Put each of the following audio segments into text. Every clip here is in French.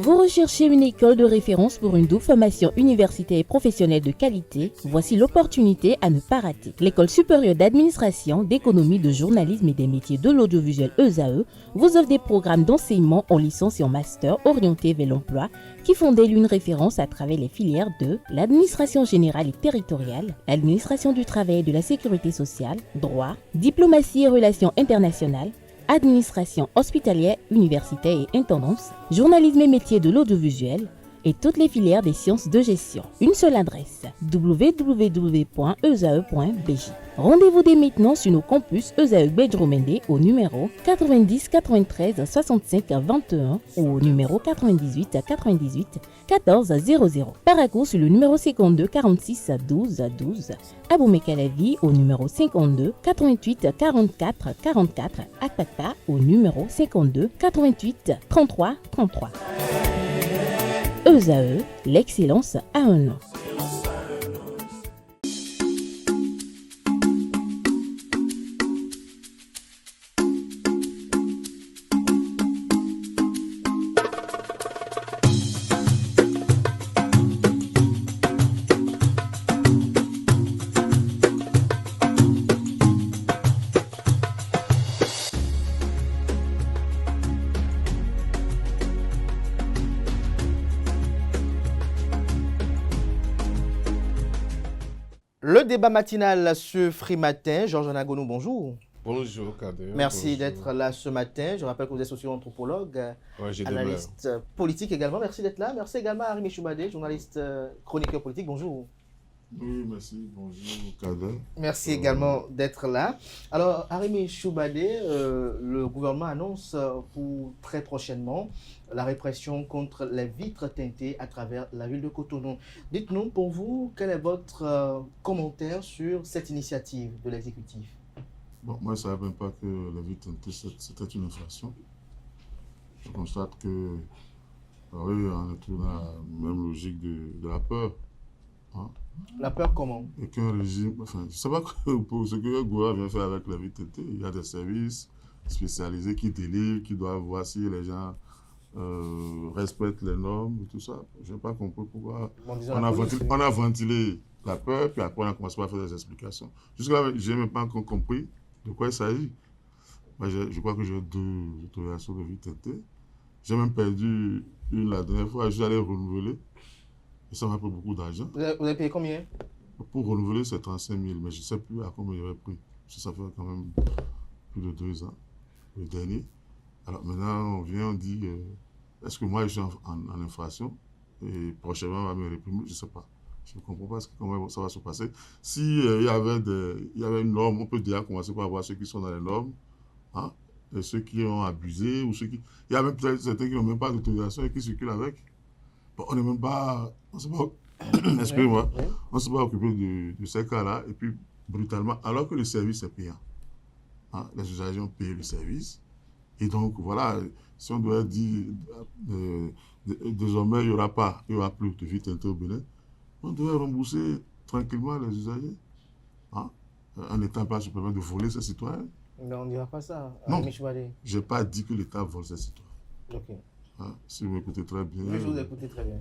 Vous recherchez une école de référence pour une double formation universitaire et professionnelle de qualité? Voici l'opportunité à ne pas rater. L'École supérieure d'administration, d'économie, de journalisme et des métiers de l'audiovisuel ESAE vous offre des programmes d'enseignement en licence et en master orientés vers l'emploi qui font d'elle une référence à travers les filières de l'administration générale et territoriale, l'administration du travail et de la sécurité sociale, droit, diplomatie et relations internationales, administration hospitalière, universitaire et intendance, journalisme et métiers de l'audiovisuel et toutes les filières des sciences de gestion. Une seule adresse, www.esae.bj. Rendez-vous dès maintenant sur nos campus ESAE Bedjromende au numéro 90 93 65 21 ou au numéro 98 98 14 00. Paracourt sur le numéro 52 46 12 12. Aboumé-Calavi au numéro 52 88 44 44. Akpaka au numéro 52 88 33 33. ESAE, l'excellence à un nom. Le débat matinal ce Free Matin. Georges Anagonou, bonjour. Bonjour Kader. Merci d'être là ce matin. Je rappelle que vous êtes socio-anthropologue, analyste politique également. Merci d'être là. Merci également à Arimi Choubadé, journaliste chroniqueur politique. Bonjour. Oui, merci. Bonjour Kader. Merci également d'être là. Alors, Arimi Choubadé, le gouvernement annonce pour très prochainement la répression contre les vitres teintées à travers la ville de Cotonou. Dites-nous, pour vous, quel est votre commentaire sur cette initiative de l'exécutif? Bon, moi, je ne savais même pas que les vitres teintées, c'était une infraction. Je constate que, oui, on est toujours dans la même logique de la peur. Hein? La peur comment? Et qu'un régime, enfin, je ne sais pas pour ce que le gouvernement vient faire avec la vitre teintée. Il y a des services spécialisés qui délivrent, qui doivent voir si les gens respectent les normes et tout ça. Je n'ai pas compris pourquoi on a ventilé la peur, puis après on a commencé à faire des explications. Jusque-là, je n'ai même pas encore compris de quoi il s'agit. Moi, je crois que j'ai 2 autorisations de vitre teintée. J'ai même perdu une la dernière fois, je suis allé renouveler. Et ça m'a pris beaucoup d'argent. Vous avez payé combien? Pour renouveler, c'est 35 000, mais je ne sais plus à combien j'avais pris. Parce que ça fait quand même plus de 2 ans, le dernier. Alors maintenant, on vient, on dit, est-ce que moi je suis en infraction et prochainement on va me réprimer? Je ne sais pas. Je ne comprends pas comment ça va se passer. S'il y avait une norme, on peut déjà commencer par voir ceux qui sont dans les normes, hein, et ceux qui ont abusé, ou ceux qui... Il y a même peut-être certains qui n'ont même pas d'autorisation et qui circulent avec. Bon, on n'est même pas... On ne s'est pas... Excusez-moi. On ne s'est pas occupé de ces cas-là, et puis brutalement, alors que le service est payant. Hein, les usagers ont payé le service. Et donc, voilà, si on doit dire désormais, il n'y aura plus de vitres teintées au Bénin, on devrait rembourser tranquillement les usagers. Hein, en n'étant pas se permettre de voler ses citoyens. Non, on ne dira pas ça. Non, je n'ai pas dit que l'État vole ses citoyens. Ok. Hein, si vous m'écoutez très bien. Oui, je vous écoute très bien.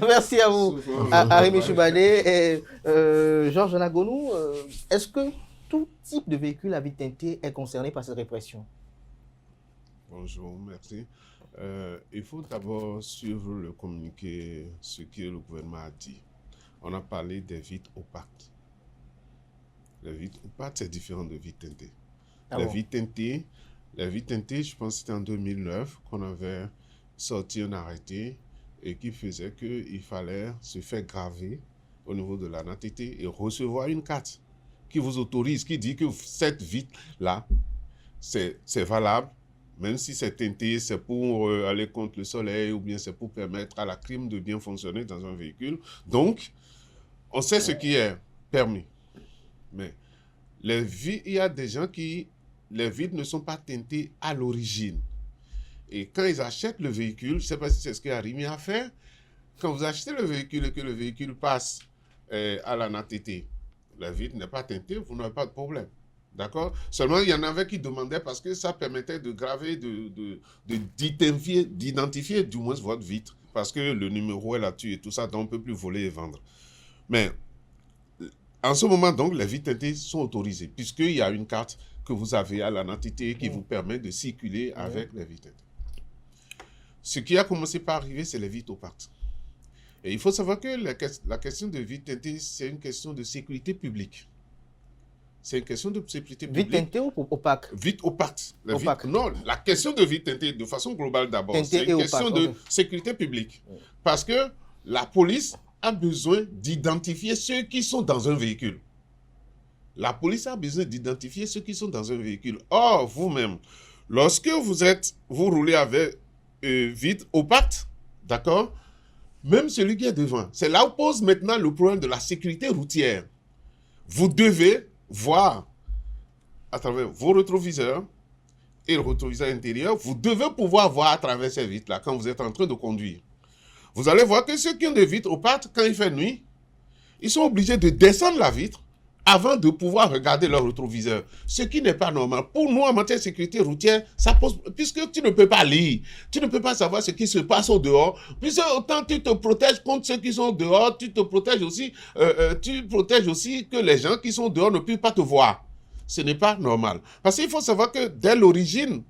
Merci à vous, Arimi Choubadé et Georges Anagonou. Est-ce que tout type de véhicule à vitre teintée est concerné par cette répression? Bonjour, merci. Il faut d'abord suivre le communiqué, ce que le gouvernement a dit. On a parlé des vitres opaques. Les vitres opaques, c'est différent de vitres teintées. Les vitres teintées, je pense que c'était en 2009 qu'on avait sorti un arrêté et qui faisait qu'il fallait se faire graver au niveau de la nationalité et recevoir une carte qui vous autorise, qui dit que cette vitre-là, c'est valable, même si c'est teinté, c'est pour aller contre le soleil ou bien c'est pour permettre à la clim de bien fonctionner dans un véhicule. Donc, on sait ce qui est permis. Mais il y a des gens qui, les vitres ne sont pas teintées à l'origine. Et quand ils achètent le véhicule, je ne sais pas si c'est ce qu'Arimi a fait, quand vous achetez le véhicule et que le véhicule passe à la NATT, la vitre n'est pas teintée, vous n'avez pas de problème. D'accord? Seulement, il y en avait qui demandaient parce que ça permettait de graver, d'identifier du moins votre vitre. Parce que le numéro est là-dessus et tout ça, donc on ne peut plus voler et vendre. Mais en ce moment, donc, les vitres teintées sont autorisées, puisqu'il y a une carte que vous avez à la entité qui vous permet de circuler avec les vitres teintées. Ce qui a commencé par arriver, c'est les vitres opaques. Et il faut savoir que la question de vitres teintées, c'est une question de sécurité publique. C'est une question de sécurité publique. Vitre teintée ou opaque? Vitre opaque. Opaque. Non, la question de vitre teintée, de façon globale d'abord, c'est une question opaque, de sécurité publique. Parce que la police a besoin d'identifier ceux qui sont dans un véhicule. La police a besoin d'identifier ceux qui sont dans un véhicule. Or, vous-même, lorsque vous roulez avec vitre opaque, d'accord, même celui qui est devant, c'est là où pose maintenant le problème de la sécurité routière. Vous devez voir à travers vos rétroviseurs et le rétroviseur intérieur, vous devez pouvoir voir à travers ces vitres-là quand vous êtes en train de conduire. Vous allez voir que ceux qui ont des vitres opaques, quand il fait nuit, ils sont obligés de descendre la vitre avant de pouvoir regarder leur rétroviseur. Ce qui n'est pas normal. Pour nous, en matière de sécurité routière, ça pose... Puisque tu ne peux pas lire, tu ne peux pas savoir ce qui se passe au dehors, puisque autant tu te protèges contre ceux qui sont au dehors, tu protèges aussi que les gens qui sont dehors ne puissent pas te voir. Ce n'est pas normal. Parce qu'il faut savoir que dès l'origine,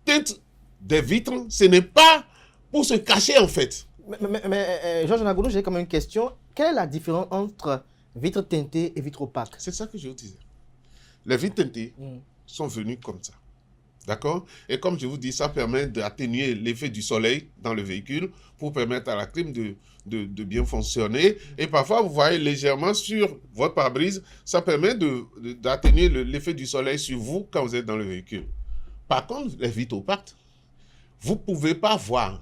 teinte des vitres, ce n'est pas pour se cacher en fait. Mais Georges Nagoulou, j'ai quand même une question. Quelle est la différence entre vitre teintée et vitre opaque? C'est ça que je vous disais. Les vitres teintées sont venues comme ça. D'accord? Et comme je vous dis, ça permet d'atténuer l'effet du soleil dans le véhicule pour permettre à la clim de bien fonctionner. Et parfois, vous voyez légèrement sur votre pare-brise, ça permet d'atténuer l'effet du soleil sur vous quand vous êtes dans le véhicule. Par contre, les vitres opaques, vous ne pouvez pas voir.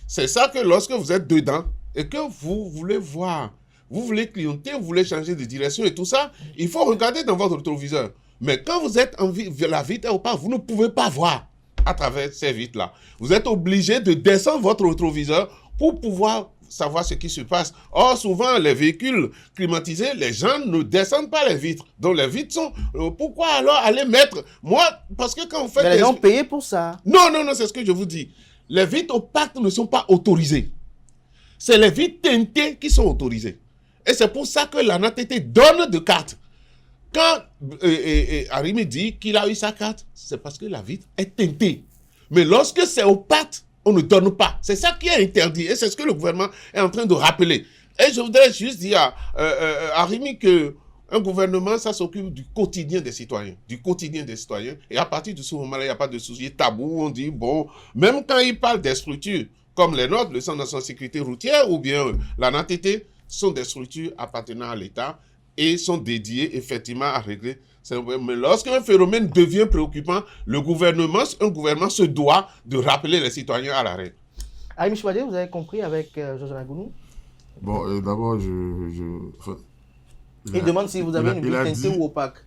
C'est ça que lorsque vous êtes dedans et que vous voulez voir, vous voulez clienter, vous voulez changer de direction et tout ça, il faut regarder dans votre rétroviseur. Mais quand vous êtes la vitre opaque, vous ne pouvez pas voir à travers ces vitres-là. Vous êtes obligé de descendre votre rétroviseur pour pouvoir savoir ce qui se passe. Or, souvent, les véhicules climatisés, les gens ne descendent pas les vitres. Donc, les vitres sont... pourquoi alors aller mettre... Moi, parce que quand vous faites... Mais les gens payent pour ça. Non, c'est ce que je vous dis. Les vitres opaques ne sont pas autorisées. C'est les vitres teintées qui sont autorisées. Et c'est pour ça que l'ANATT donne de cartes. Quand Arimi dit qu'il a eu sa carte, c'est parce que la vitre est teintée. Mais lorsque c'est opaque, on ne donne pas. C'est ça qui est interdit. Et c'est ce que le gouvernement est en train de rappeler. Et je voudrais juste dire à Arimi que un gouvernement, ça s'occupe du quotidien des citoyens. Du quotidien des citoyens. Et à partir de ce moment-là, il n'y a pas de souci tabou. On dit, bon, même quand il parle des structures comme les nôtres, le Centre national de sécurité routière ou bien l'ANATT, sont des structures appartenant à l'État et sont dédiées effectivement à régler. Mais lorsqu'un phénomène devient préoccupant, un gouvernement se doit de rappeler les citoyens à la règle. Arimi Chouadé, vous avez compris avec Georges Nagoulou? Bon, d'abord, il demande si vous avez une vitre teintée ou opaque.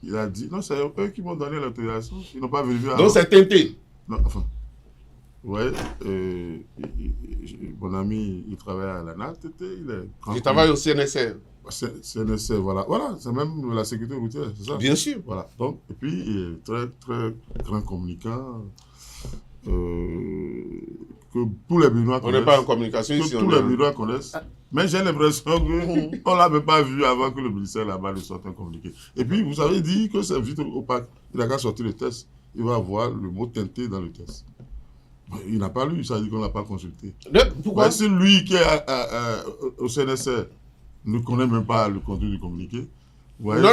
Il a dit, non, c'est eux qui m'ont donné l'autorisation. Ils n'ont pas vérifié. Donc c'est teinté. Non, enfin. Ouais, mon ami, il travaille à l'ANATT. Il travaille au CNSR. CNSR, voilà. Voilà, c'est même la sécurité routière, c'est ça? Bien sûr. Voilà. Donc, et puis, il est très, très grand communicant. Que tous les Béninois connaissent. On n'est pas en communication ici. Tous les Béninois connaissent. Mais j'ai l'impression qu'on ne l'avait pas vu avant que le ministère là-bas ne sorte un communiqué. Et puis, vous avez dit que c'est vitre opaque. Il n'a qu'à sortir le test. Il va avoir le mot teinté dans le test. Il n'a pas lu, ça dit qu'on ne l'a pas consulté. Pourquoi? C'est lui qui est au CNSR ne connaît même pas le contenu du communiqué. Ouais, non,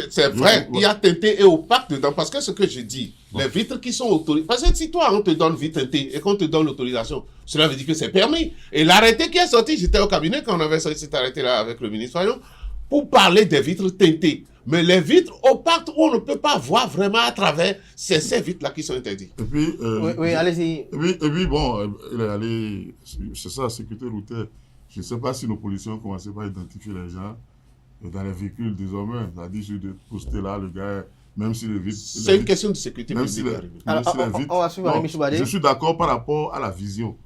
c'est vrai. Il y a teinté et opaque dedans. Parce que ce que je dis, les vitres qui sont autorisées. Parce que si toi, on te donne vitre teintée et qu'on te donne l'autorisation, cela veut dire que c'est permis. Et l'arrêté qui est sorti, j'étais au cabinet quand on avait sorti cet arrêté-là avec le ministre Fayon, pour parler des vitres teintées. Mais les vitres opaques, on ne peut pas voir vraiment à travers ces vitres-là qui sont interdites. Et puis, oui, allez-y. Et puis, bon, il est allé, c'est ça, la sécurité routière. Je ne sais pas si nos policiers ont commencé par identifier les gens dans les véhicules désormais. C'est-à-dire, je vais poster là, le gars, même si les vitres... C'est une question de sécurité publique. On va suivre Arimi Chouadé. Je suis d'accord par rapport à la vision.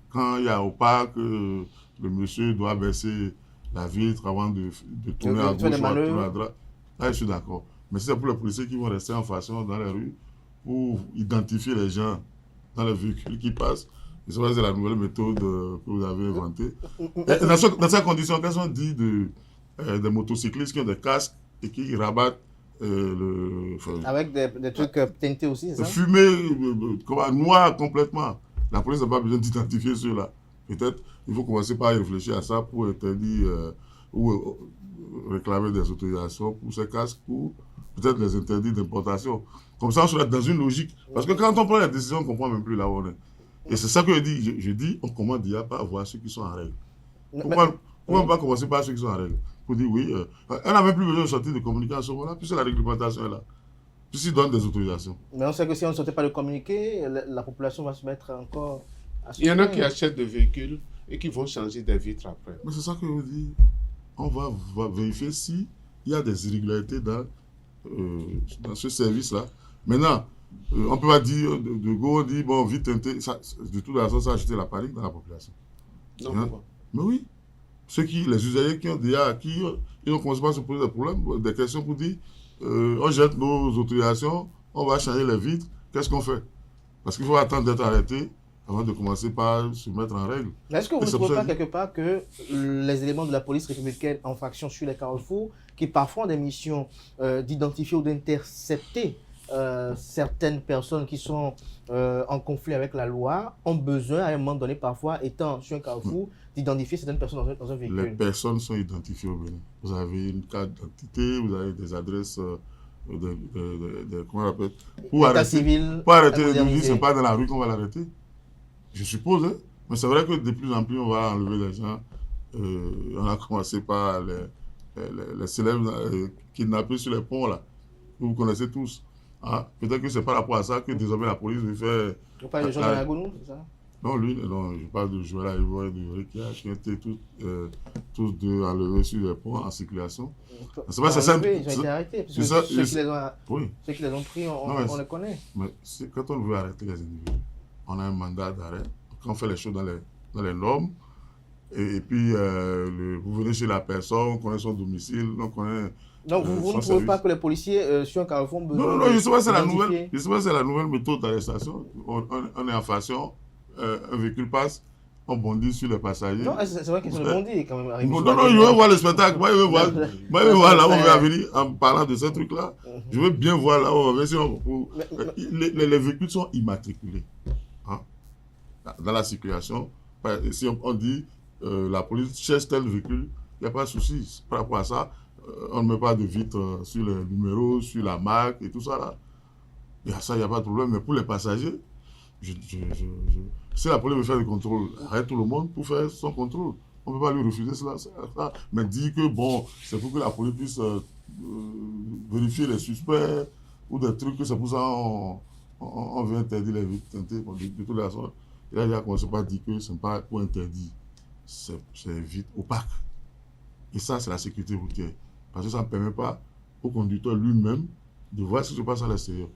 Quand il y a opaque, le monsieur doit baisser la vitre avant de tourner à gauche ou à tourner à droite. Là, je suis d'accord. Mais c'est pour les policiers qui vont rester en façon dans les rues pour identifier les gens dans les véhicules qui passent. Je sais pas si c'est la nouvelle méthode que vous avez inventée. Dans ces conditions, qu'est-ce qu'on dit des motocyclistes qui ont des casques et qui rabattent avec des trucs teintés aussi, c'est ça? Fumé, noir complètement. La police n'a pas besoin d'identifier ceux-là. Peut-être il faut commencer par réfléchir à ça pour interdire ou réclamer des autorisations pour ces casques ou peut-être les interdits d'importation. Comme ça, on sera dans une logique. Parce que quand on prend la décision, on ne comprend même plus là où on est. Et c'est ça que je dis. Je dis, on commence déjà par voir ceux qui sont en règle. Pourquoi on ne va pas commencer par ceux qui sont en règle? Pour dire oui, on n'a même plus besoin de sortir de communication, voilà, puisque la réglementation est là. Puisqu'ils donnent des autorisations. Mais on sait que si on ne sortait pas de communiquer, la population va se mettre encore à Il y en a qui achètent des véhicules et qui vont changer des vitres après. Mais c'est ça que je dis. On va vérifier s'il y a des irrégularités dans ce service-là. Maintenant, on ne peut pas dire, de go, on dit, bon, vite teinté, de toute façon, ça a acheté la panique dans la population. Non, pourquoi? Mais oui. Les usagers qui ont déjà, ils ont commencé à se poser des problèmes, des questions pour dire, on jette nos autorisations, on va changer les vitres, qu'est-ce qu'on fait? Parce qu'il faut attendre d'être arrêté avant de commencer par se mettre en règle. Est-ce que vous ne trouvez pas quelque part que les éléments de la police républicaine en faction sur les carrefours, qui parfois ont des missions d'identifier ou d'intercepter certaines personnes qui sont en conflit avec la loi, ont besoin à un moment donné, parfois étant sur un carrefour, d'identifier certaines personnes dans un véhicule? Les personnes sont identifiées au Bénin. Vous avez une carte d'identité, vous avez des adresses, comment on appelle? Pour arrêter l'individu, ce n'est pas dans la rue qu'on va l'arrêter. Je suppose, hein? Mais c'est vrai que de plus en plus, on va enlever les gens. On a commencé par les célèbres kidnappés sur les ponts, là. Vous connaissez tous. Ah, peut-être que c'est par rapport à ça que désormais la police veut faire. Vous parlez de Jean Nagounou, c'est ça? Non, non, je parle de Joël Ivoire et de Rikia qui ont été tous deux enlevés sur les ponts en circulation. C'est pas ça. Ils ont été arrêtés. Ceux qui les ont pris, on les connaît. Mais quand on veut arrêter les individus, on a un mandat d'arrêt. Quand on fait les choses dans les normes, et puis vous venez chez la personne, on connaît son domicile, on connaît. Donc vous ne trouvez pas que les policiers sur un carrefour ont besoin. Non, je sais pas, c'est la nouvelle méthode d'arrestation. On est en faction, un véhicule passe, on bondit sur les passagers. Non, c'est vrai qu'ils sont bondis quand même. Non, je veux voir le spectacle. Moi, je veux voir là où on va venir en parlant de ce truc-là. Je veux bien voir là où on va venir. Les véhicules sont immatriculés. Hein? Dans la circulation, si on dit la police cherche tel véhicule, il n'y a pas de souci. Par rapport à ça, on ne met pas de vitre sur les numéros, sur la marque et tout ça là. Et à ça, il n'y a pas de problème. Mais pour les passagers, si la police veut faire le contrôle, arrête tout le monde pour faire son contrôle. On ne peut pas lui refuser cela. Mais dire que bon, c'est pour que la police puisse vérifier les suspects ou des trucs, que c'est pour ça on veut interdire les vitres teintées. De toute façon, il a déjà commencé par dire que ce n'est pas pour interdire, c'est vite opaque. Et ça, c'est la sécurité routière. Parce que ça ne permet pas au conducteur lui-même de voir ce qui se passe à l'extérieur.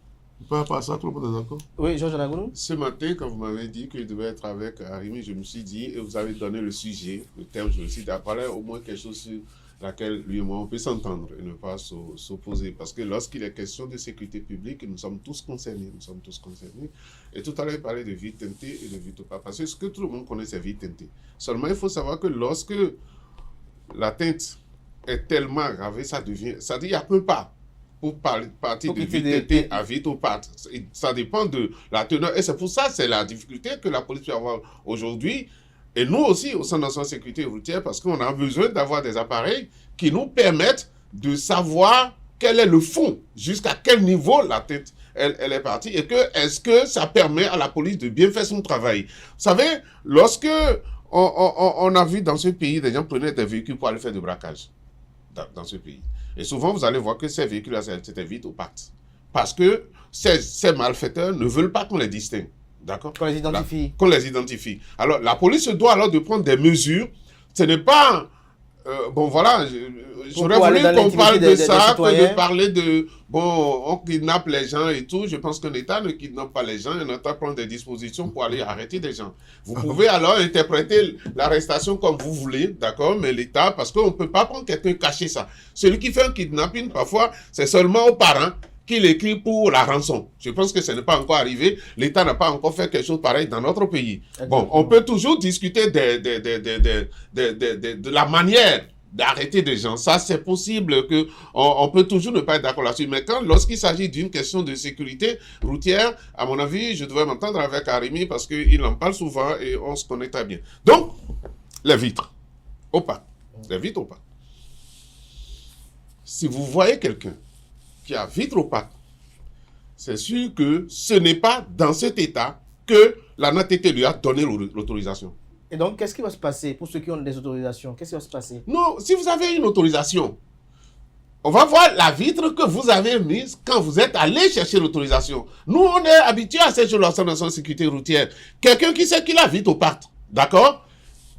Par rapport à ça, tout le monde est d'accord? Oui, Georges Nagounou. Ce matin, quand vous m'avez dit qu'il devait être avec Arimi, je me suis dit, et vous avez donné le sujet, le terme, je me suis dit, apparaît au moins quelque chose sur laquelle lui et moi, on peut s'entendre et ne pas s'opposer. Parce que lorsqu'il est question de sécurité publique, nous sommes tous concernés. Et tout à l'heure, il parlait de vitres teintées et de vitres opaques. Parce que ce que tout le monde connaît, c'est vitres teintées. Seulement, il faut savoir que lorsque la teinte est tellement aggravée, ça devient... Ça dit, il n'y a peu pas. Pour partir de vitre teintée à vitre opaque. Ça dépend de la teneur. Et c'est pour ça, c'est la difficulté que la police peut avoir aujourd'hui. Et nous aussi, au sein de notre sécurité routière, parce qu'on a besoin d'avoir des appareils qui nous permettent de savoir quel est le fond, jusqu'à quel niveau la teinte elle est partie, et est-ce que ça permet à la police de bien faire son travail. Vous savez, lorsque on a vu dans ce pays, des gens prenaient des véhicules pour aller faire du braquage dans ce pays. Et souvent, vous allez voir que ces véhicules-là, c'était vite opaques. Parce que ces malfaiteurs ne veulent pas qu'on les distingue. D'accord? Qu'on les identifie. Qu'on les identifie. Alors, la police doit alors de prendre des mesures. Ce n'est pas Bon, voilà, j'aurais Pour voulu aller dans qu'on l'intimité parle de des ça, que citoyens. de parler de, bon, on kidnappe les gens et tout. Je pense qu'un État ne kidnappe pas les gens, un État prend des dispositions pour aller arrêter des gens. Vous pouvez alors interpréter l'arrestation comme vous voulez, d'accord, mais l'État, parce qu'on ne peut pas prendre quelqu'un cacher ça. Celui qui fait un kidnapping, parfois, c'est seulement aux parents qu'il écrit pour la rançon. Je pense que ce n'est pas encore arrivé. L'État n'a pas encore fait quelque chose pareil dans notre pays. Bon, on peut toujours discuter de la manière d'arrêter des gens. Ça, c'est possible que on peut toujours ne pas être d'accord là-dessus. Mais lorsqu'il s'agit d'une question de sécurité routière, à mon avis, je devrais m'entendre avec Arimi parce qu'il en parle souvent et on se connaît très bien. Donc, les vitres opaques. Les vitres opaques. Si vous voyez quelqu'un qui a vitre opaque, c'est sûr que ce n'est pas dans cet état que la NATT lui a donné l'autorisation. Et donc, qu'est-ce qui va se passer pour ceux qui ont des autorisations? Qu'est-ce qui va se passer? Non, si vous avez une autorisation, on va voir la vitre que vous avez mise quand vous êtes allé chercher l'autorisation. Nous, on est habitués à cette chose dans la sécurité routière. Quelqu'un qui sait qu'il a vitre opaque, d'accord?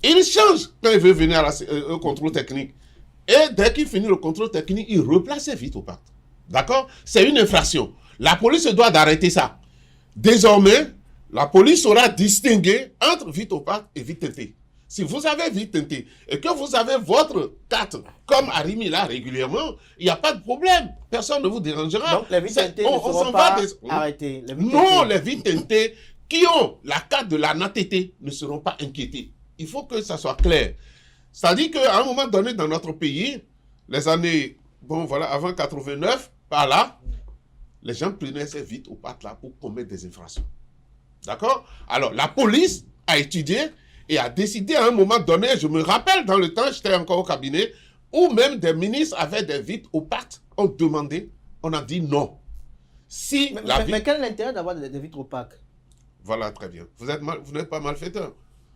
Il change quand il veut venir au contrôle technique. Et dès qu'il finit le contrôle technique, il replace ses vitres opaques. D'accord? C'est une infraction. La police doit d'arrêter ça. Désormais, la police saura distinguer entre vitre opaque et vitre teintée. Si vous avez vitre teintée et que vous avez votre carte, comme Arimi là régulièrement, il n'y a pas de problème. Personne ne vous dérangera. Donc, les vitres teintées ne seront pas arrêtées. Non, les vitres teintées qui ont la carte de la NATT ne seront pas inquiétées. Il faut que ça soit clair. C'est-à-dire qu'à un moment donné dans notre pays, les années, bon voilà, avant 89, par là, les gens prenaient ces vitres opaques là pour commettre des infractions. D'accord? Alors, la police a étudié et a décidé à un moment donné, je me rappelle dans le temps, j'étais encore au cabinet, où même des ministres avaient des vitres opaques, ont demandé, on a dit non. Si mais quel est l'intérêt d'avoir des vitres opaques? Voilà, très bien. Vous n'êtes pas malfaiteur.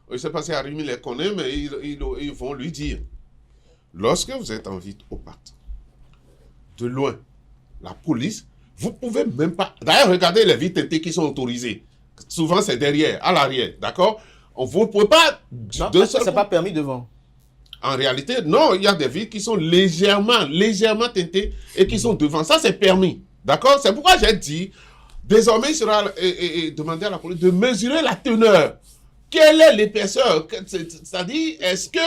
Je ne sais pas si Arimi les connaît, mais ils vont lui dire. Lorsque vous êtes en vitre opaque, de loin, la police, vous ne pouvez même pas... D'ailleurs, regardez les vitres teintées qui sont autorisées. Souvent, c'est derrière, à l'arrière, d'accord? Vous ne pouvez pas... Non, c'est pas permis devant. En réalité, non, il y a des vitres qui sont légèrement teintées et qui sont devant. Ça, c'est permis, d'accord? C'est pourquoi j'ai dit, désormais, il sera demandé à la police de mesurer la teneur. Quelle est l'épaisseur? C'est-à-dire, est-ce que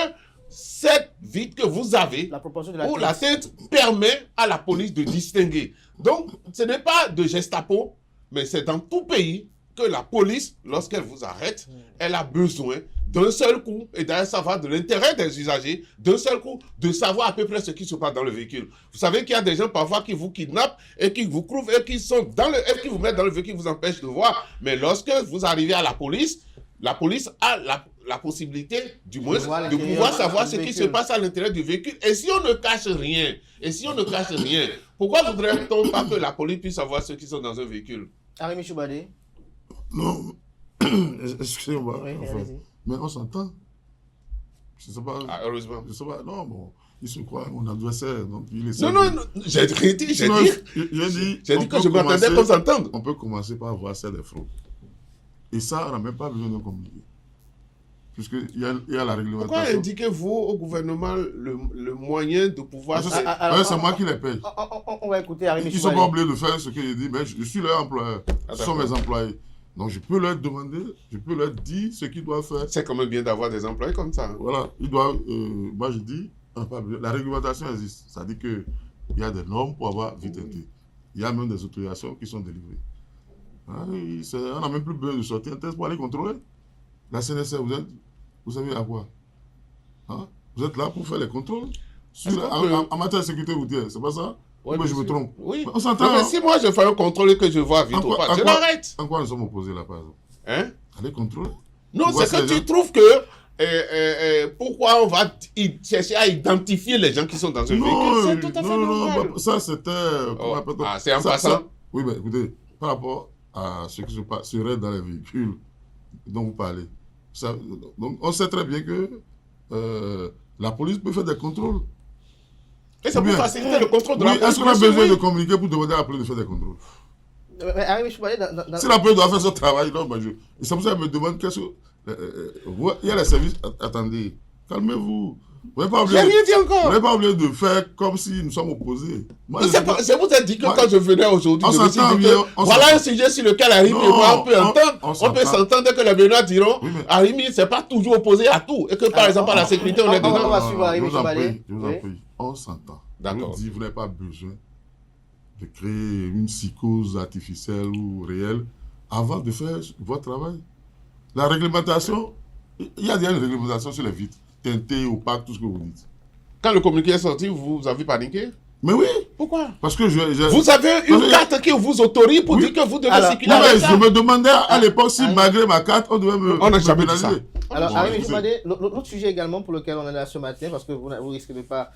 cette vitre que vous avez, la proportion de la ou tête. la tête, permet à la police de distinguer. Donc, ce n'est pas de Gestapo, mais c'est dans tout pays que la police, lorsqu'elle vous arrête, elle a besoin d'un seul coup, et d'ailleurs ça va de l'intérêt des usagers, d'un seul coup, de savoir à peu près ce qui se passe dans le véhicule. Vous savez qu'il y a des gens parfois qui vous kidnappent et qui vous couvrent et qui vous mettent dans le véhicule, qui vous empêchent de voir. Mais lorsque vous arrivez à la police a la possibilité, du moins, de pouvoir savoir ce qui se passe à l'intérieur du véhicule. Et si on ne cache rien, pourquoi voudrait-on pas que la police puisse savoir ceux qui sont dans un véhicule? Arimi Choubadé. Non, excusez-moi. Oui, Enfin, allez-y. mais on s'entend. Je ne sais pas. Ah, heureusement. Je sais pas. Non, bon, il se croit mon adversaire. Donc il essaie Non, j'ai dit que je m'attendais qu'on s'entende. On peut commencer par voir ça des fraudes. Et ça, on n'a même pas besoin de communiquer. Puisqu'il y a la réglementation. Pourquoi indiquez-vous au gouvernement le moyen de pouvoir... C'est moi qui les paye. On va écouter Arimi Ils ne sont pas obligés de faire ce qu'il dit, mais je suis leur employeur. Ce sont mes employés. Donc je peux leur demander, je peux leur dire ce qu'ils doivent faire. C'est quand même bien d'avoir des employés comme ça. Voilà, ils doivent, moi je dis, la réglementation existe. Ça dit qu'il y a des normes pour avoir vitre teintée. Il y a même des autorisations qui sont délivrées. Hein, on n'a même plus besoin de sortir un test pour aller contrôler. La CNSA, vous savez à quoi? Hein? Vous êtes là pour faire les contrôles en matière de sécurité routière, c'est pas ça? Ouais, mais je me trompe. Oui. On s'entend. Mais si moi je fais un contrôle et que je vois vite ou pas, je l'arrête. En quoi nous sommes opposés là, par exemple? Hein? Allez contrôler. Non, c'est que tu trouves que pourquoi on va chercher à identifier les gens qui sont dans un véhicule? C'est tout à fait normal. Non, ça c'était... c'est en passant. Oui, mais écoutez, par rapport à ce qui se passerait dans les véhicules dont vous parlez, donc on sait très bien que la police peut faire des contrôles. Et ça peut faciliter le contrôle de la police. Est-ce qu'on a besoin de communiquer pour demander à la police de faire des contrôles? Si la police doit faire son travail, non, c'est pour ça qu'elle me demande qu'est-ce que... il y a les services, attendez, calmez-vous. Vous n'avez pas J'ai oublié, rien dit vous encore. n'avez pas oublié de faire comme si nous sommes opposés. Moi, Mais c'est vous êtes dit que quand je venais aujourd'hui, On je me suis s'entend dit bien, que on voilà un s'entend. sujet sur lequel Arimi et Non, moi on peut entendre. on On peut s'entend. s'entendre que les Béninois diront Oui, mais- Arimi c'est pas toujours opposé à tout. Et que par exemple à la sécurité on est on dedans. va suivre Arimi je vous en Soubalé. prie, je vous en Oui. prie. On s'entend. D'accord. Je vous dis, vous n'avez pas besoin de créer une psychose artificielle ou réelle avant de faire votre travail. La réglementation, il y a déjà une réglementation sur les vitres, teintées, opaques, tout ce que vous dites. Quand le communiqué est sorti, vous avez paniqué? Mais oui, Pourquoi? parce que je... Vous avez une Mais- carte qui vous autorise pour Oui. dire que vous devez Alors, circuler Non, mais avec ça. je me demandais à l'époque si Ah, malgré ma carte, on devait me On n'a me jamais dit pénaliser. ça. Alors, Bon, Arimi je sais. Soubalé, l'autre sujet également pour lequel on est là ce matin, parce que vous risquez de ne pas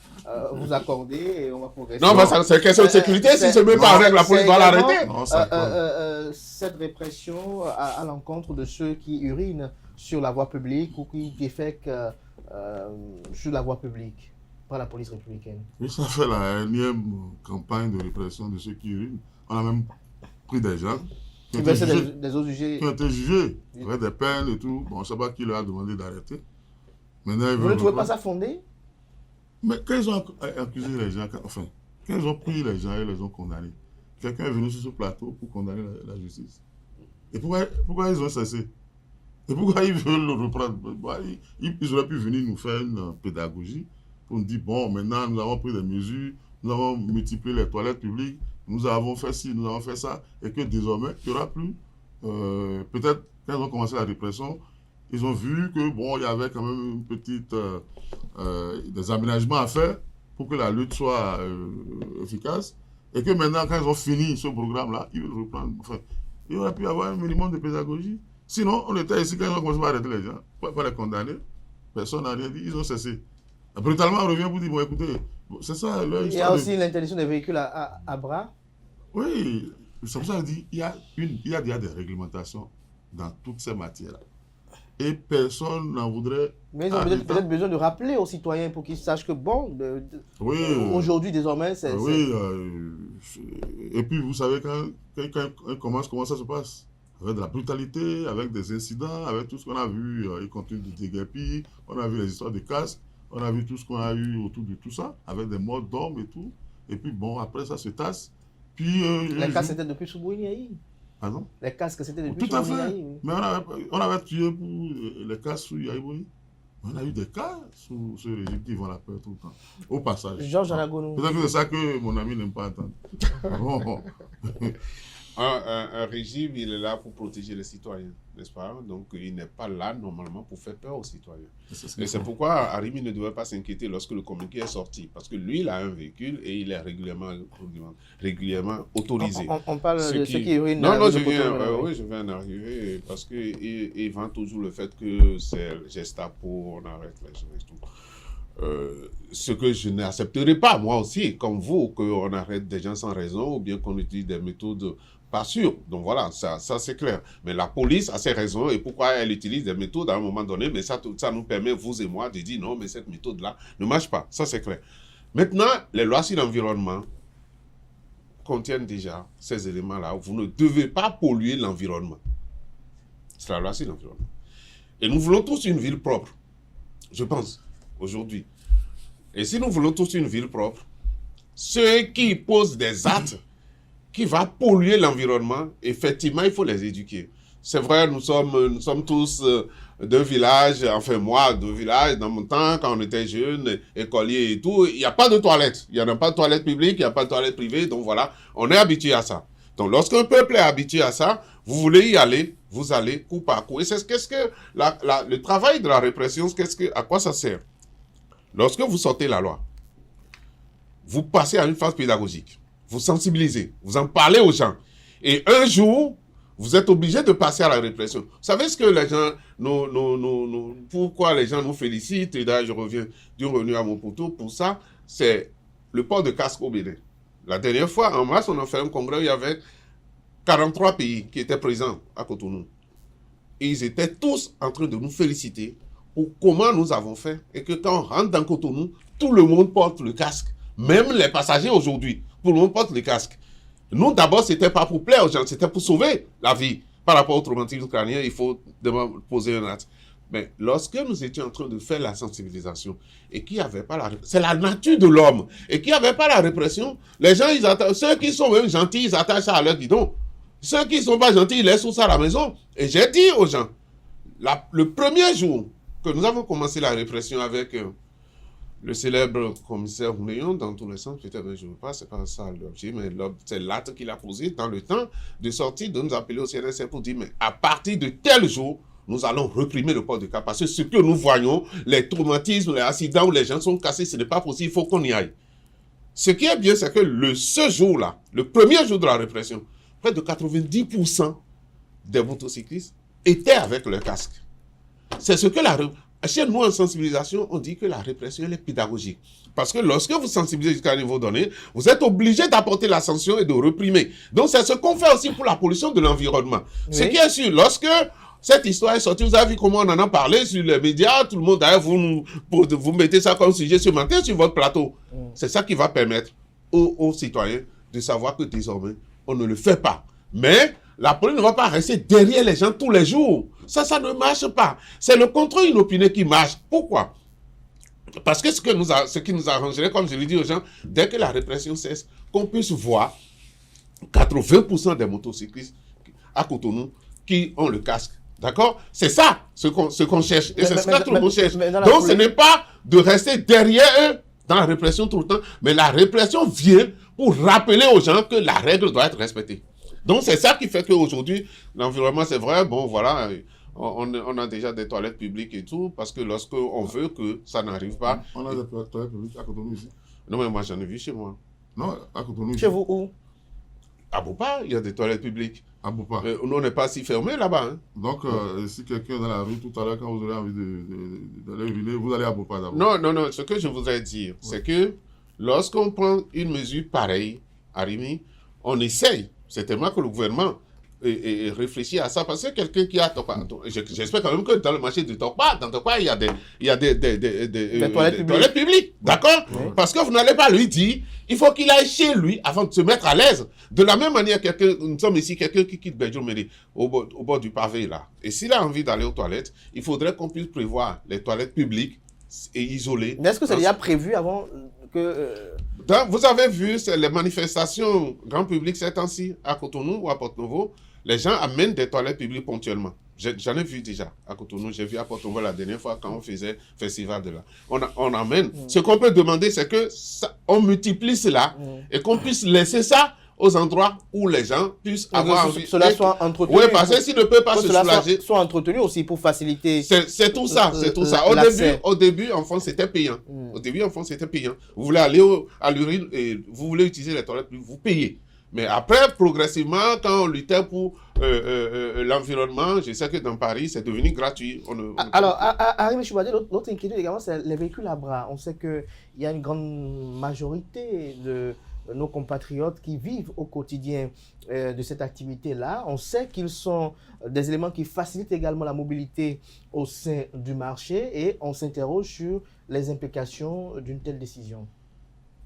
vous accorder et on va progresser. Non, mais c'est une question de sécurité. Si c'est- se met pas en règle, la police c'est doit également, l'arrêter. Non, ça compte. cette répression à l'encontre de ceux qui urinent sur la voie publique ou qui défèquent sur la voie publique par la police républicaine. Et ça fait la énième campagne de répression de ceux qui urinent. On a même pris des gens qui Qui ont été versaient jugés, des eaux jugées. qui ont été jugés avec des peines et tout. Bon, je ne sais pas qui leur a demandé d'arrêter. Maintenant, ils Vous veulent ne trouvez pas reprendre. ça fondé? Mais quand ils ont accusé les gens, enfin, quand ils ont pris les gens et les ont condamnés, quelqu'un est venu sur ce plateau pour condamner la justice. Et pourquoi ils ont cessé? Et pourquoi ils veulent le reprendre? Bah, ils auraient pu venir nous faire une pédagogie pour nous dire, bon, maintenant nous avons pris des mesures, nous avons multiplié les toilettes publiques, nous avons fait ci, nous avons fait ça, et que désormais, il n'y aura plus. Peut-être quand ils ont commencé la répression, ils ont vu que bon, il y avait quand même une petite des aménagements à faire pour que la lutte soit efficace, et que maintenant, quand ils ont fini ce programme-là, ils veulent reprendre. Enfin, il aurait pu y avoir un minimum de pédagogie. Sinon, on était ici quand ils ont commencé à arrêter les gens, pas les condamner. Personne n'a rien dit, ils ont cessé. Brutalement, on revient pour dire, bon, écoutez, c'est ça leur Il y histoire a de- aussi l'interdiction des véhicules à bras. Oui, c'est pour ça que je dis, il y a déjà des réglementations dans toutes ces matières-là. Et personne n'en voudrait. Mais ils ont arrêter. peut-être besoin de rappeler aux citoyens pour qu'ils sachent que, bon, Oui, aujourd'hui, désormais, c'est... oui, et puis vous savez, quand on commence, comment ça se passe? Avec de la brutalité, avec des incidents, avec tout ce qu'on a vu, y compris de déguerpis, on a vu les histoires de casques, on a vu tout ce qu'on a eu autour de tout ça, avec des morts d'hommes et tout. Et puis bon, après ça se tasse. Puis, Les casques, c'était depuis Soubouiniaï. Pardon? Les casques, c'était depuis Tout à fait. Soubouiniaï. Oui. Mais on avait tué pour les cas sous Yaïboui. On a eu des cas sous ce régime qui vont la peur tout le temps. Au passage. Georges Anagono. Peut-être que c'est ça que mon ami n'aime pas entendre. Bon. Un régime, il est là pour protéger les citoyens, n'est-ce pas? Donc, il n'est pas là, normalement, pour faire peur aux citoyens. Et c'est pourquoi Arimi ne devait pas s'inquiéter lorsque le communiqué est sorti. Parce que lui, il a un véhicule et il est régulièrement autorisé. On parle de ceux qui urinent Non, dans non, la je rue de viens, Cotonou, oui, je viens d'arriver parce qu'il vend toujours le fait que c'est Gestapo, on arrête les gens et tout. Ce que je n'accepterai pas, moi aussi, comme vous, qu'on arrête des gens sans raison ou bien qu'on utilise des méthodes pas sûres. Donc voilà, ça c'est clair. Mais la police a ses raisons et pourquoi elle utilise des méthodes à un moment donné, mais ça nous permet, vous et moi, de dire non, mais cette méthode-là ne marche pas. Ça c'est clair. Maintenant, les lois sur l'environnement contiennent déjà ces éléments-là. Vous ne devez pas polluer l'environnement. C'est la loi sur l'environnement. Et nous voulons tous une ville propre, je pense, aujourd'hui. Et si nous voulons tous une ville propre, ceux qui posent des actes qui vont polluer l'environnement, effectivement, il faut les éduquer. C'est vrai, nous sommes tous d'un village, enfin moi, d'un village, dans mon temps, quand on était jeunes, écoliers et tout, il n'y a pas de toilettes. Il n'y en a pas de toilettes publiques, il n'y a pas de toilettes privées, donc voilà, on est habitué à ça. Donc lorsqu'un peuple est habitué à ça, vous voulez y aller, vous allez coup par coup. Et c'est qu'est-ce que le travail de la répression, à quoi ça sert? Lorsque vous sortez la loi, vous passez à une phase pédagogique, vous sensibilisez, vous en parlez aux gens. Et un jour, vous êtes obligé de passer à la répression. Vous savez ce que les gens, pourquoi les gens nous félicitent, et là je reviens du revenu à mon poteau, pour ça, c'est le port de casque au Bénin. La dernière fois, en mars, on a fait un congrès où il y avait 43 pays qui étaient présents à Cotonou. Et ils étaient tous en train de nous féliciter pour comment nous avons fait. Et que quand on rentre dans Cotonou, tout le monde porte le casque. Même les passagers aujourd'hui, tout le monde porte le casque. Nous, d'abord, ce n'était pas pour plaire aux gens, c'était pour sauver la vie. Par rapport au traumatisme crânien, il faut poser un acte. Mais lorsque nous étions en train de faire la sensibilisation et qu'il n'y avait pas la... C'est la nature de l'homme. Et qu'il n'y avait pas la répression, les gens, ceux qui sont même gentils, ils attachent ça à leur guidon. Ceux qui ne sont pas gentils, ils laissent tout ça à la maison. Et j'ai dit aux gens, le premier jour que nous avons commencé la répression avec le célèbre commissaire Rounéon, dans tous les sens, peut-être, je ne veux pas, c'est pas ça l'objet, mais c'est l'acte qu'il a posé dans le temps de sortir, de nous appeler au CNSP pour dire, mais à partir de tel jour, nous allons réprimer le port de cas, parce que ce que nous voyons, les traumatismes, les accidents où les gens sont cassés, ce n'est pas possible, il faut qu'on y aille. Ce qui est bien, c'est que ce jour-là, le premier jour de la répression, près de 90% des motocyclistes étaient avec leur casque. C'est ce que chez nous, en sensibilisation, on dit que la répression elle est pédagogique. Parce que lorsque vous sensibilisez jusqu'à un niveau donné, vous êtes obligé d'apporter la sanction et de réprimer. Donc, c'est ce qu'on fait aussi pour la pollution de l'environnement. Oui. Ce qui est sûr, lorsque cette histoire est sortie, vous avez vu comment on en a parlé sur les médias, tout le monde, d'ailleurs, vous mettez ça comme sujet ce matin sur votre plateau. C'est ça qui va permettre aux citoyens de savoir que désormais, on ne le fait pas. Mais la police ne va pas rester derrière les gens tous les jours. Ça ne marche pas. C'est le contrôle inopiné qui marche. Pourquoi? Parce que ce qui nous arrangerait, comme je l'ai dit aux gens, dès que la répression cesse, qu'on puisse voir 80% des motocyclistes à Cotonou qui ont le casque. D'accord? C'est ça ce qu'on cherche. Et c'est ça que tout le monde cherche. Donc ce n'est pas de rester derrière eux dans la répression tout le temps, mais la répression vient pour rappeler aux gens que la règle doit être respectée. Donc c'est ça qui fait qu'aujourd'hui, l'environnement, c'est vrai, bon voilà, on a déjà des toilettes publiques et tout, parce que lorsqu'on veut que ça n'arrive pas... On a des toilettes publiques à Cotonou ici. Non, mais moi j'en ai vu chez moi. Non, à Cotonou. Chez vous où? À Bopa, il y a des toilettes publiques. À Bopa. Nous, on n'est pas si fermés là-bas. Hein. Donc, si quelqu'un est dans la rue tout à l'heure, quand vous aurez envie d'aller uriner, vous allez à Bopa d'abord. Non, ce que je voudrais dire, c'est que lorsqu'on prend une mesure pareille, Arimi, on essaye. C'est tellement que le gouvernement réfléchit à ça. Parce que quelqu'un qui a Tokpa, j'espère quand même que dans le marché de Tokpa, dans Tokpa, il y a des toilettes publiques. D'accord? Oui. Parce que vous n'allez pas lui dire, il faut qu'il aille chez lui avant de se mettre à l'aise. De la même manière, nous sommes ici, quelqu'un qui quitte Bédioméry au bord du pavé là. Et s'il a envie d'aller aux toilettes, il faudrait qu'on puisse prévoir les toilettes publiques et isolées. Mais est-ce que c'est déjà prévu avant que... Vous avez vu les manifestations grand public ces temps-ci à Cotonou ou à Porto-Novo, les gens amènent des toilettes publiques ponctuellement. J'en ai vu déjà à Cotonou, j'ai vu à Porto-Novo la dernière fois quand on faisait festival de là. On amène. Ce qu'on peut demander, c'est que on multiplie cela et qu'on puisse laisser ça aux endroits où les gens puissent avoir envie. Cela soit entretenu. Oui, parce que s'ils ne peuvent pas se soulager. Soit entretenu aussi pour faciliter. C'est tout ça, c'est tout ça. Au début, en France, c'était payant. Au début, en France, c'était payant. Vous voulez aller à l'urine et vous voulez utiliser les toilettes, vous payez. Mais après, progressivement, quand on luttait pour l'environnement, je sais que dans Paris, c'est devenu gratuit. Alors, Arimi Choubadé, notre inquiétude également, c'est les véhicules à bras. On sait qu'il y a une grande majorité de nos compatriotes qui vivent au quotidien de cette activité-là. On sait qu'ils sont des éléments qui facilitent également la mobilité au sein du marché et on s'interroge sur les implications d'une telle décision.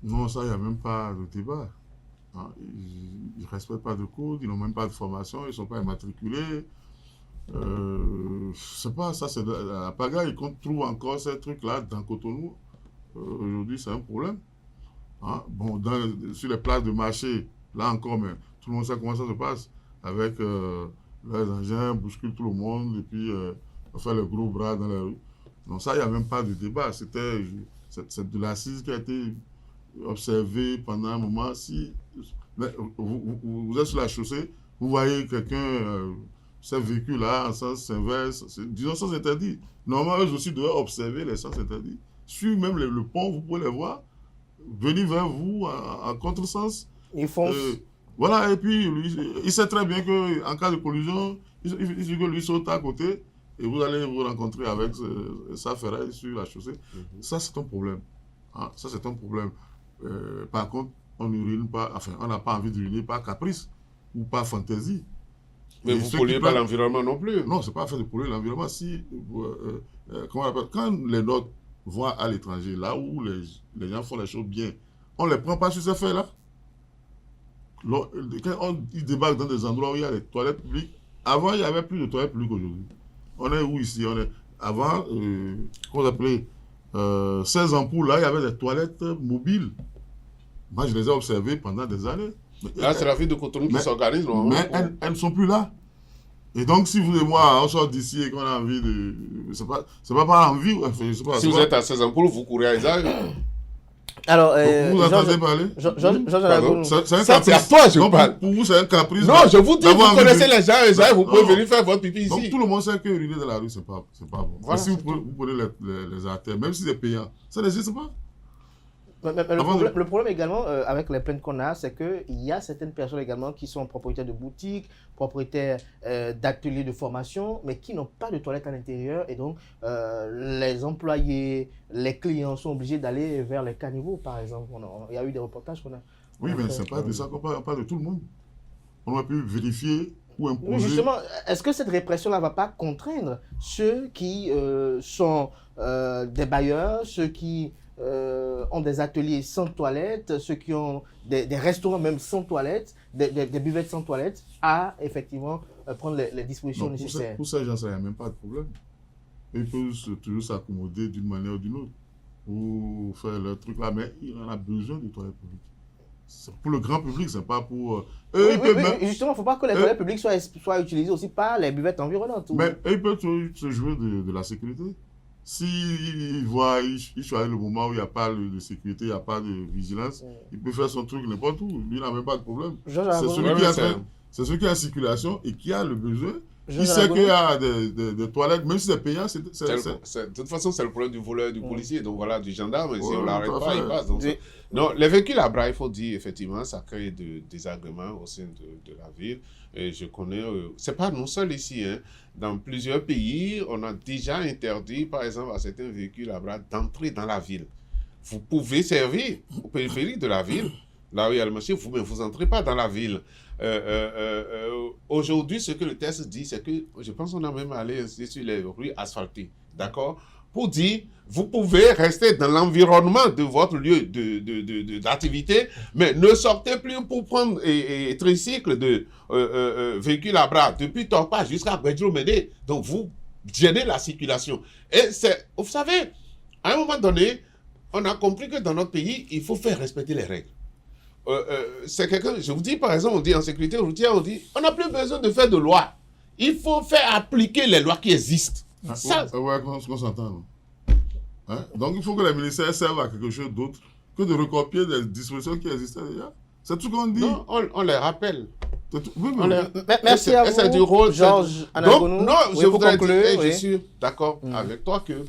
Non, ça, il n'y a même pas de débat. Hein, ils ne respectent pas de cours, ils n'ont même pas de formation, ils ne sont pas immatriculés. C'est pas ça, c'est la pagaille. Qu'on trouve encore ces trucs-là dans Cotonou, aujourd'hui, c'est un problème. Hein? Bon, sur les places de marché, là encore, mais tout le monde sait comment ça se passe. Avec les engins, bousculent tout le monde et puis on fait le gros bras dans la rue. Donc ça, il n'y a même pas de débat. C'est de l'assise qui a été observée pendant un moment. Si vous êtes sur la chaussée, vous voyez quelqu'un, ce véhicule-là, en sens inverse, disons sens interdit. Normalement, eux aussi doivent observer les sens interdits. Sur même le pont, vous pouvez les voir venir vers vous en contresens. Ils foncent. Voilà, et puis lui, il sait très bien qu'en cas de collision, il suffit que lui saute à côté et vous allez vous rencontrer avec sa ferraille sur la chaussée. Ça, c'est un problème. Hein, ça, c'est un problème. Par contre, on n'urine pas, enfin, on n'a pas envie d'uriner par caprice ou par fantaisie. Mais vous ne polluez pas l'environnement non plus. Non, ce n'est pas fait de polluer l'environnement. Comment on appelle, quand les nôtres vont à l'étranger, là où les gens font les choses bien, on ne les prend pas sur ces faits-là. Quand ils débarquent dans des endroits où il y a des toilettes publiques, avant il n'y avait plus de toilettes publiques aujourd'hui. On est où ici? avant, qu'on appelait 16 ampoules, là, il y avait des toilettes mobiles. Moi, je les ai observées pendant des années. Là, c'est la ville de Cotonou qui s'organise. Mais elles ne sont plus là. Et donc, si vous et moi, on sort d'ici et qu'on a envie de... C'est pas par envie. Enfin, je sais pas, si vous êtes à 16 ampoules, vous courez à Isaac. Alors, vous entendez parler? C'est à toi, je parle. Pour vous, c'est un caprice. Non, je vous dis, vous connaissez les gens, vous pouvez venir faire votre pipi ici. Donc, tout le monde sait que uriner dans la rue, c'est pas bon. Voilà, si vous prenez les artères, même si c'est payant, ça n'existe pas. Mais le problème également avec les plaintes qu'on a, c'est qu'il y a certaines personnes également qui sont propriétaires de boutiques, propriétaires d'ateliers de formation, mais qui n'ont pas de toilettes à l'intérieur. Et donc, les employés, les clients sont obligés d'aller vers les caniveaux, par exemple. Il y a eu des reportages qu'on a. Oui, mais c'est pas de ça qu'on parle, on parle de tout le monde. On aurait pu vérifier ou imposer. Oui, justement, est-ce que cette répression-là ne va pas contraindre ceux qui sont des bailleurs, ceux qui ont des ateliers sans toilettes, ceux qui ont des restaurants même sans toilettes, des buvettes sans toilettes, à effectivement prendre les dispositions nécessaires? Pour ça, il n'y a même pas de problème. Ils peuvent toujours s'accommoder d'une manière ou d'une autre pour faire leur truc là, mais il en a besoin de toilettes publiques. C'est pour le grand public, c'est pas pour... Justement, il ne faut pas que les toilettes publiques soient utilisées aussi par les buvettes environnantes. Mais ils peuvent se jouer de la sécurité. S'il voit, il choisit le moment où il n'y a pas de sécurité, il n'y a pas de vigilance, il peut faire son truc n'importe où. Lui, il n'a même pas de problème. C'est celui qui est en circulation et qui a le besoin. Il sait qu'il y a des toilettes, même si c'est payant. De toute façon, c'est le problème du voleur, du policier, donc voilà, du gendarme. Si on ne l'arrête pas, il passe. Non, les véhicules à bras, il faut dire, effectivement, ça crée des désagréments au sein de la ville. Et je connais, c'est pas nous seuls ici, hein. Dans plusieurs pays, on a déjà interdit, par exemple, à certains véhicules à bras d'entrer dans la ville. Vous pouvez servir au périphérique de la ville, là où il y a le marché, mais vous n'entrez pas dans la ville. Aujourd'hui, ce que le test dit, c'est que, je pense qu'on a même allé sur les rues asphaltées, d'accord? Pour dire, vous pouvez rester dans l'environnement de votre lieu d'activité, mais ne sortez plus pour prendre un tricycle de véhicule à bras depuis Torpa jusqu'à Bedjou-Médé. Donc, vous gênez la circulation. Et vous savez, à un moment donné, on a compris que dans notre pays, il faut faire respecter les règles. C'est quelqu'un, je vous dis par exemple, on dit en sécurité routière, on n'a plus besoin de faire de loi. Il faut faire appliquer les lois qui existent. Ouais, qu'on s'entend. Hein? Donc il faut que les ministères servent à quelque chose d'autre que de recopier des dispositions qui existaient déjà. C'est tout ce qu'on dit. Non, on les rappelle. Merci à vous, c'est du rôle, Georges Anagonou. Non, je voudrais dire, je suis d'accord avec toi que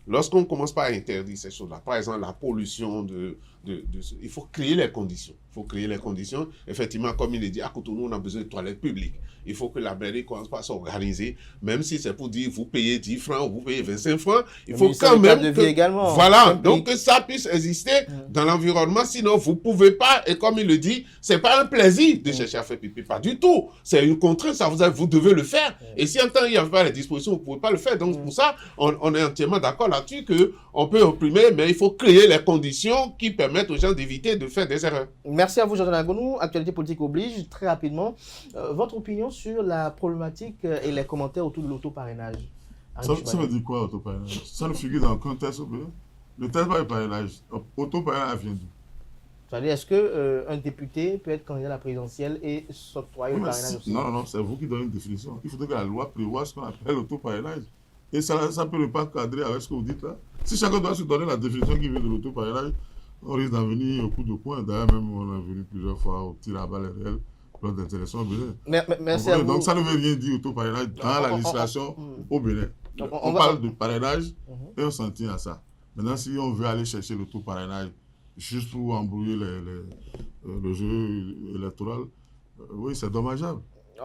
lorsqu'on commence par interdire ces choses-là, par exemple la pollution, il faut créer les conditions. Il faut créer les conditions. Effectivement, comme il est dit, à Cotonou, on a besoin de toilettes publiques. Il faut que la mairie commence par s'organiser, même si c'est pour dire vous payez 10 francs ou vous payez 25 francs. Il faut quand même également, voilà, donc que ça puisse exister dans l'environnement. Sinon, vous ne pouvez pas, et comme il le dit, ce n'est pas un plaisir de chercher à faire pipi. Pas du tout. C'est une contrainte, ça vous devez le faire. Et si en temps il n'y a pas les dispositions, vous ne pouvez pas le faire. Donc pour ça, on est entièrement d'accord là-dessus qu'on peut opprimer, mais il faut créer les conditions qui permettent aux gens d'éviter de faire des erreurs. Merci à vous, Georges Anagonou. Actualité politique oblige. Très rapidement, votre opinion sur la problématique et les commentaires autour de l'autoparrainage. Ça veut dire quoi, autoparrainage? Ça ne figure dans aucun test au pays. Le test pas le parrainage. Autoparrainage vient d'où? C'est-à-dire, est-ce qu'un député peut être candidat à la présidentielle et s'octroyer le parrainage aussi? Non, c'est vous qui donnez une définition. Il faudrait que la loi prévoie ce qu'on appelle l'autoparrainage. Et ça ne peut pas cadrer avec ce que vous dites là. Si chacun doit se donner la définition qui vient de l'autoparrainage, on risque d'en venir au coup de poing. D'ailleurs, même on est venu plusieurs fois au tir à balles réelles. D'intéressant au Bénin. Merci à vous. Donc ça ne veut rien dire autoparrainage dans la législation au Bénin. On parle de parrainage et on s'en tient à ça. Maintenant, si on veut aller chercher l'autoparrainage juste pour embrouiller le jeu électoral, oui, c'est dommageable.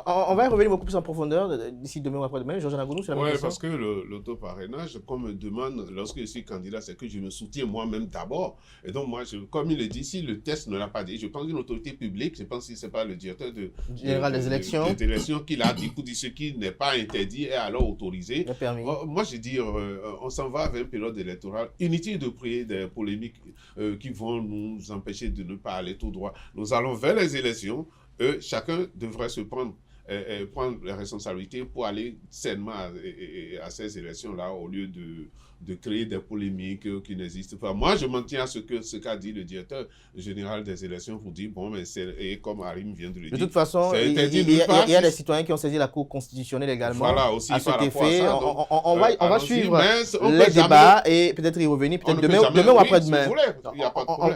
On va y revenir beaucoup plus en profondeur d'ici demain ou après-demain. Georges Anagonou, c'est la même question. Parce que l'autoparrainage, comme me demande, lorsque je suis candidat, c'est que je me soutiens moi-même d'abord. Et donc, moi, comme il le dit, si le test ne l'a pas dit, je pense qu'une autorité publique, je pense que ce n'est pas le directeur général des élections qui l'a dit pour dire ce qui n'est pas interdit est alors autorisé. Moi, je dis, on s'en va vers une période électorale. Inutile de créer des polémiques qui vont nous empêcher de ne pas aller tout droit. Nous allons vers les élections. Chacun devrait se prendre prendre les responsabilités pour aller sainement à ces élections-là au lieu de créer des polémiques qui n'existent pas. Moi, je m'en tiens à ce qu'a dit le directeur général des élections pour dire, bon, mais et comme Harim vient de le dire. De toute façon, il y a des citoyens qui ont saisi la Cour constitutionnelle également. Voilà, aussi à cet effet. Ça, donc, on va suivre les débats et peut-être y revenir, peut-être demain ou après-demain. Si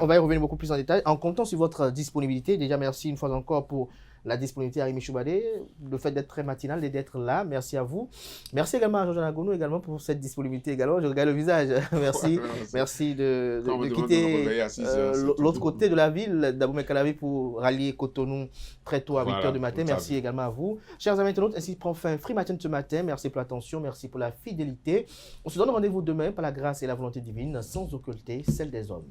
on va y revenir beaucoup plus en détail en comptant sur votre disponibilité. Déjà, merci une fois encore pour la disponibilité à Arimi Choubadé, le fait d'être très matinal et d'être là. Merci à vous. Merci également à Georges Agonou également pour cette disponibilité également. Je regarde le visage. Merci. Merci de quitter l'autre côté de la ville d'Abomey-Calavi pour rallier Cotonou très tôt à 8h du matin. Merci également à vous. Chers amis internautes, ainsi prend fin Free Matin de ce matin. Merci pour l'attention, merci pour la fidélité. On se donne rendez-vous demain par la grâce et la volonté divine, sans occulter celle des hommes.